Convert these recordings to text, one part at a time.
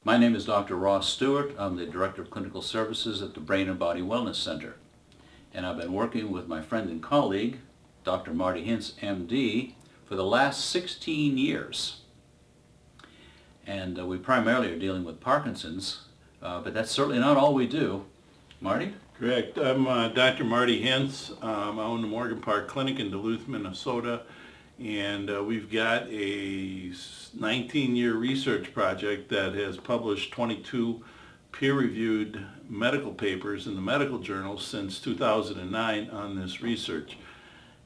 My name is Dr. Ross Stewart. I'm the Director of Clinical Services at the Brain and Body Wellness Center. And I've been working with my friend and colleague, Dr. Marty Hinz, MD, for the last 16 years. And we primarily are dealing with Parkinson's, but that's certainly not all we do. Marty? Correct. I'm Dr. Marty Hinz. I own the Morgan Park Clinic in Duluth, Minnesota, and we've got a 19-year research project that has published 22 peer-reviewed medical papers in the medical journals since 2009 on this research.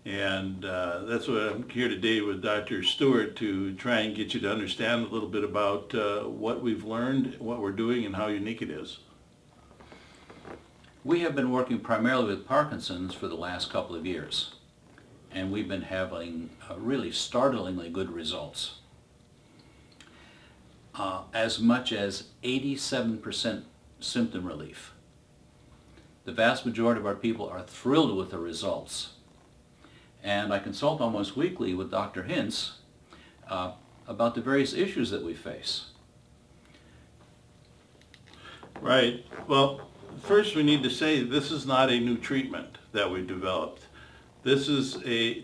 And that's what I'm here today with Dr. Stewart to try and get you to understand a little bit about what we've learned, what we're doing, and how unique it is. We have been working primarily with Parkinson's for the last couple of years, and we've been having really startlingly good results. As much as 87% symptom relief. The vast majority of our people are thrilled with the results. And I consult almost weekly with Dr. Hinz about the various issues that we face. Right. Well, first we need to say this is not a new treatment that we developed. This is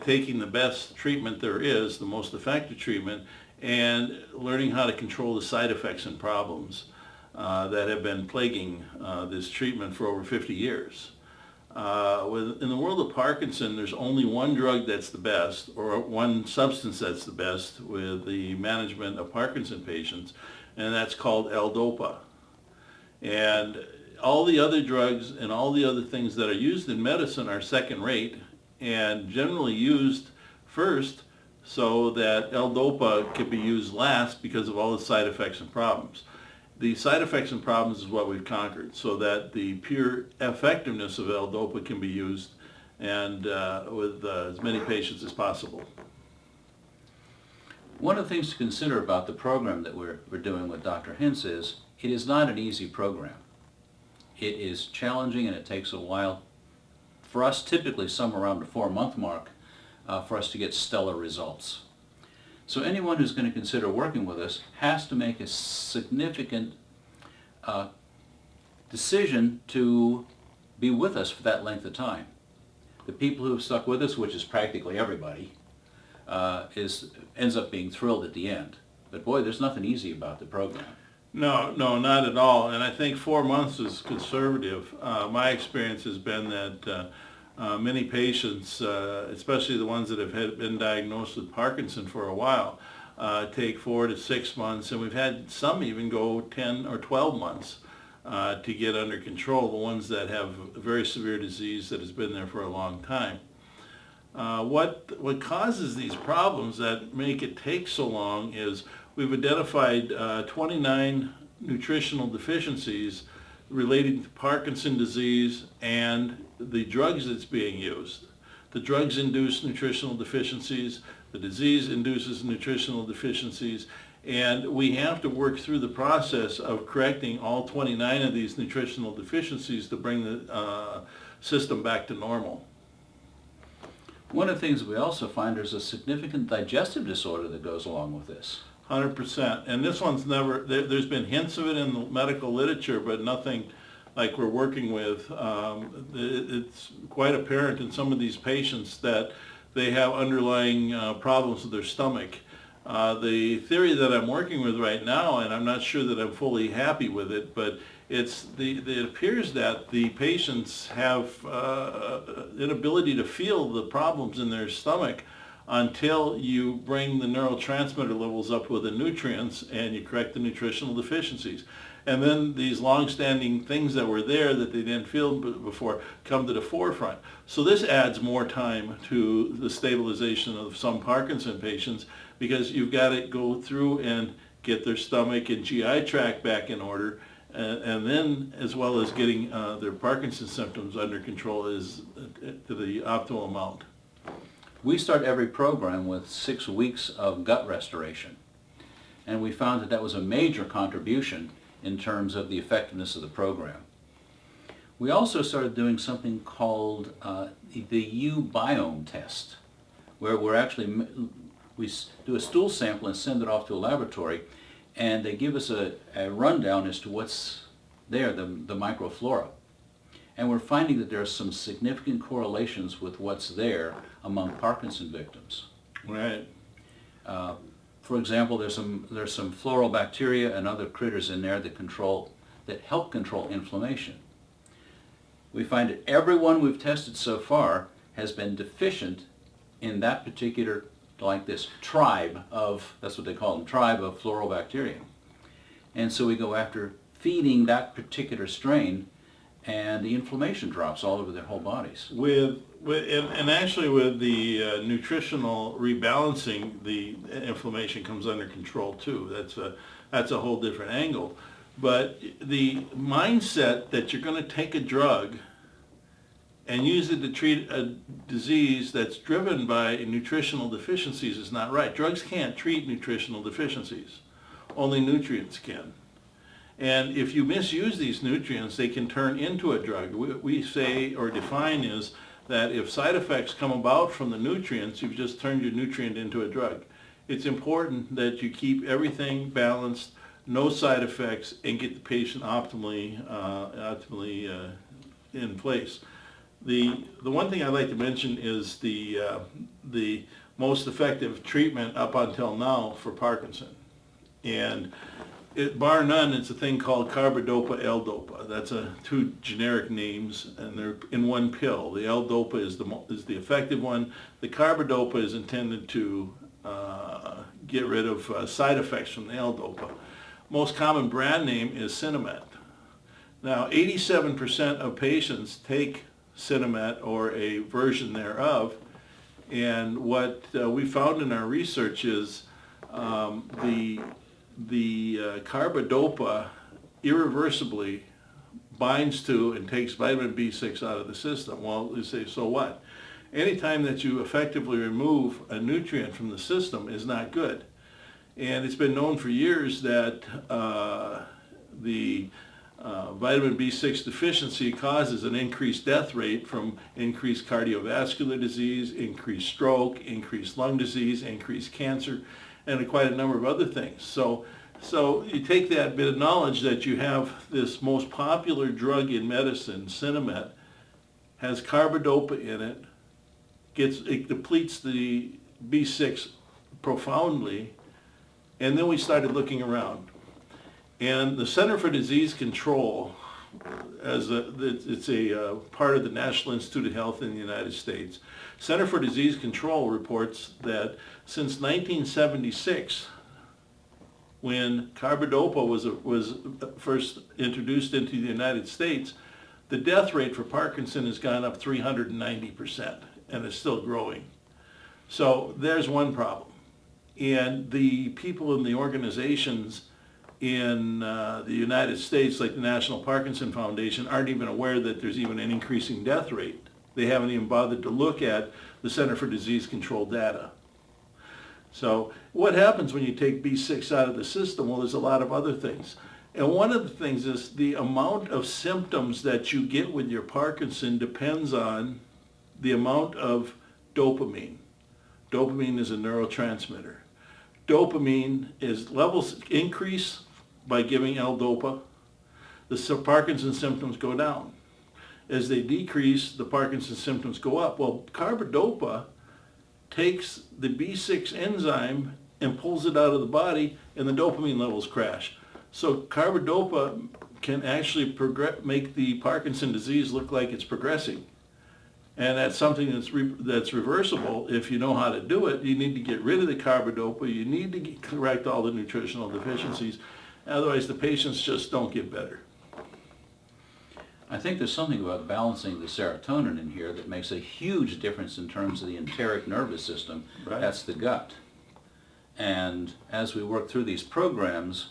taking the best treatment there is, the most effective treatment, and learning how to control the side effects and problems that have been plaguing this treatment for over 50 years. In the world of Parkinson, there's only one drug that's the best, or one substance that's the best with the management of Parkinson patients, and that's called L-DOPA. And all the other drugs and all the other things that are used in medicine are second rate and generally used first so that L-DOPA can be used last because of all the side effects and problems. The side effects and problems is what we've conquered so that the pure effectiveness of L-DOPA can be used and with as many patients as possible. One of the things to consider about the program that we're doing with Dr. Hinz is it is not an easy program. It is challenging and it takes a while, for us typically somewhere around the 4-month mark, for us to get stellar results. So anyone who's going to consider working with us has to make a significant decision to be with us for that length of time. The people who have stuck with us, which is practically everybody, ends up being thrilled at the end. But boy, there's nothing easy about the program. No, not at all. And I think 4 months is conservative. My experience has been that many patients, especially the ones that have been diagnosed with Parkinson for a while, take 4 to 6 months, and we've had some even go 10 or 12 months to get under control, the ones that have very severe disease that has been there for a long time. What causes these problems that make it take so long is we've identified 29 nutritional deficiencies relating to Parkinson's disease and the drugs that's being used. The drugs induce nutritional deficiencies, the disease induces nutritional deficiencies, and we have to work through the process of correcting all 29 of these nutritional deficiencies to bring the system back to normal. One of the things we also find there's a significant digestive disorder that goes along with this. 100%. And this one's there's been hints of it in the medical literature, but nothing like we're working with. It's quite apparent in some of these patients that they have underlying problems with their stomach. The theory that I'm working with right now, and I'm not sure that I'm fully happy with it, but it appears that the patients have inability to feel the problems in their stomach until you bring the neurotransmitter levels up with the nutrients and you correct the nutritional deficiencies. And then these long-standing things that were there that they didn't feel before come to the forefront. So this adds more time to the stabilization of some Parkinson patients because you've got to go through and get their stomach and GI tract back in order, and then as well as getting their Parkinson symptoms under control is to the optimal amount. We start every program with 6 weeks of gut restoration, and we found that that was a major contribution in terms of the effectiveness of the program. We also started doing something called the U-biome test, where we do a stool sample and send it off to a laboratory, and they give us a rundown as to what's there, the microflora. And we're finding that there are some significant correlations with what's there among Parkinson victims. Right. For example, there's some floral bacteria and other critters in there that help control inflammation. We find that everyone we've tested so far has been deficient in that particular, like this tribe of, that's what they call them, tribe of floral bacteria. And so we go after feeding that particular strain, and the inflammation drops all over their whole bodies. And actually with the nutritional rebalancing, the inflammation comes under control too. That's a whole different angle. But the mindset that you're going to take a drug and use it to treat a disease that's driven by nutritional deficiencies is not right. Drugs can't treat nutritional deficiencies. Only nutrients can. And if you misuse these nutrients, they can turn into a drug. We say or define is that if side effects come about from the nutrients, you've just turned your nutrient into a drug. It's important that you keep everything balanced, no side effects, and get the patient optimally in place. The one thing I'd like to mention is the most effective treatment up until now for Parkinson. And bar none, it's a thing called carbidopa L-dopa. That's two generic names, and they're in one pill. The L-dopa is the effective one. The carbidopa is intended to get rid of side effects from the L-dopa. Most common brand name is Sinemet. Now, 87% of patients take Sinemet or a version thereof, and what we found in our research is the carbidopa irreversibly binds to and takes vitamin B6 out of the system. Well, you say, so what? Anytime that you effectively remove a nutrient from the system is not good. And it's been known for years that the vitamin B6 deficiency causes an increased death rate from increased cardiovascular disease, increased stroke, increased lung disease, increased cancer, and quite a number of other things. So you take that bit of knowledge that you have this most popular drug in medicine, Sinemet, has carbidopa in it, it depletes the B6 profoundly, and then we started looking around. And the Center for Disease Control, it's a part of the National Institute of Health in the United States. Center for Disease Control reports that since 1976, when carbidopa was first introduced into the United States, the death rate for Parkinson has gone up 390%, and it's still growing. So there's one problem. And the people in the organizations in the United States, like the National Parkinson Foundation, aren't even aware that there's even an increasing death rate. They haven't even bothered to look at the Center for Disease Control data. So what happens when you take B6 out of the system? Well, there's a lot of other things. And one of the things is the amount of symptoms that you get with your Parkinson depends on the amount of dopamine. Dopamine is a neurotransmitter. Dopamine is levels increase by giving L-dopa. The Parkinson symptoms go down. As they decrease, the Parkinson symptoms go up. Well, carbidopa takes the B6 enzyme and pulls it out of the body, and the dopamine levels crash. So carbidopa can actually make the Parkinson disease look like it's progressing. And that's something that's reversible if you know how to do it. You need to get rid of the carbidopa. You need to correct all the nutritional deficiencies. Otherwise, the patients just don't get better. I think there's something about balancing the serotonin in here that makes a huge difference in terms of the enteric nervous system. Right. That's the gut. And as we work through these programs,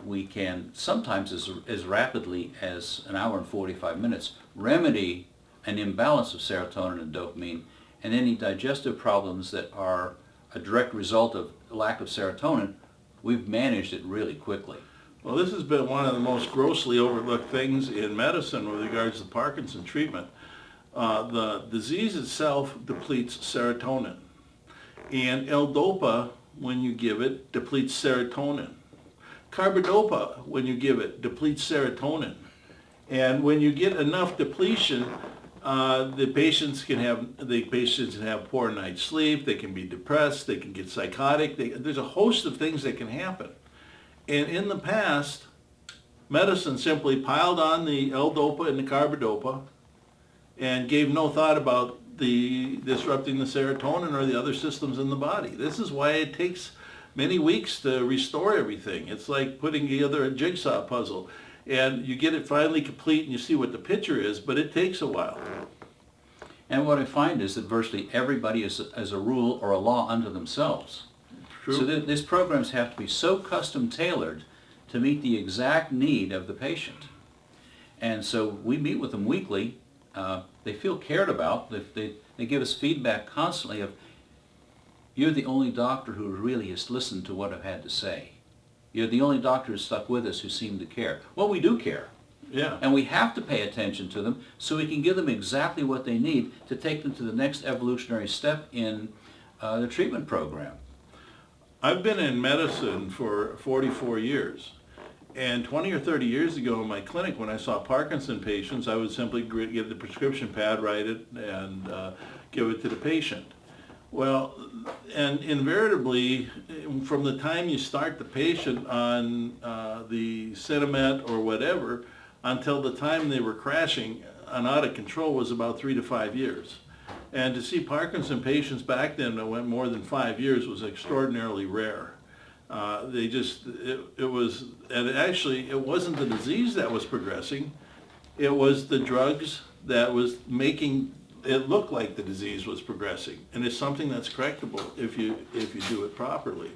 we can sometimes as rapidly as an hour and 45 minutes remedy an imbalance of serotonin and dopamine, and any digestive problems that are a direct result of lack of serotonin, we've managed it really quickly. Well, this has been one of the most grossly overlooked things in medicine with regards to Parkinson treatment. The disease itself depletes serotonin, and L-dopa, when you give it, depletes serotonin. Carbidopa, when you give it, depletes serotonin. And when you get enough depletion, the patients can have poor night's sleep, they can be depressed, they can get psychotic, there's a host of things that can happen. And in the past, medicine simply piled on the L-Dopa and the carbidopa and gave no thought about the disrupting the serotonin or the other systems in the body. This is why it takes many weeks to restore everything. It's like putting together a jigsaw puzzle. And you get it finally complete and you see what the picture is, but it takes a while. And what I find is that virtually everybody is a rule or a law unto themselves. True. So these programs have to be so custom tailored to meet the exact need of the patient. And so we meet with them weekly. They feel cared about. They give us feedback constantly of, you're the only doctor who really has listened to what I've had to say. You're the only doctor who's stuck with us who seem to care. Well, we do care. Yeah. And we have to pay attention to them so we can give them exactly what they need to take them to the next evolutionary step in the treatment program. I've been in medicine for 44 years. And 20 or 30 years ago in my clinic, when I saw Parkinson patients, I would simply get the prescription pad, write it, and give it to the patient. Well, and invariably, from the time you start the patient on the Cinemet or whatever, until the time they were crashing and out of control was about 3 to 5 years. And to see Parkinson patients back then that went more than 5 years was extraordinarily rare. It wasn't the disease that was progressing, it was the drugs that was making it look like the disease was progressing. And it's something that's correctable if you do it properly.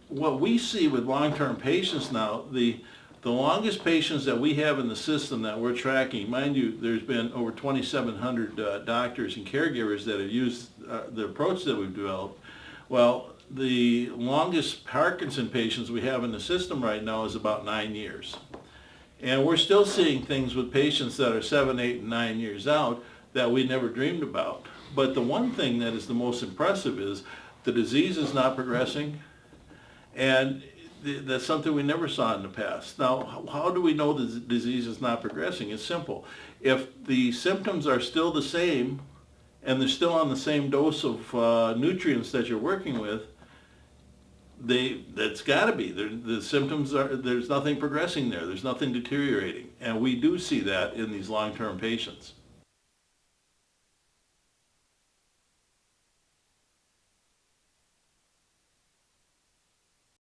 What we see with long-term patients now, the longest patients that we have in the system that we're tracking, mind you, there's been over 2,700 doctors and caregivers that have used the approach that we've developed. Well, the longest Parkinson patients we have in the system right now is about 9 years. And we're still seeing things with patients that are 7, 8, and 9 years out that we never dreamed about. But the one thing that is the most impressive is the disease is not progressing, and that's something we never saw in the past. Now, how do we know the disease is not progressing? It's simple. If the symptoms are still the same and they're still on the same dose of nutrients that you're working with, that's got to be. The symptoms there's nothing progressing there. There's nothing deteriorating. And we do see that in these long-term patients.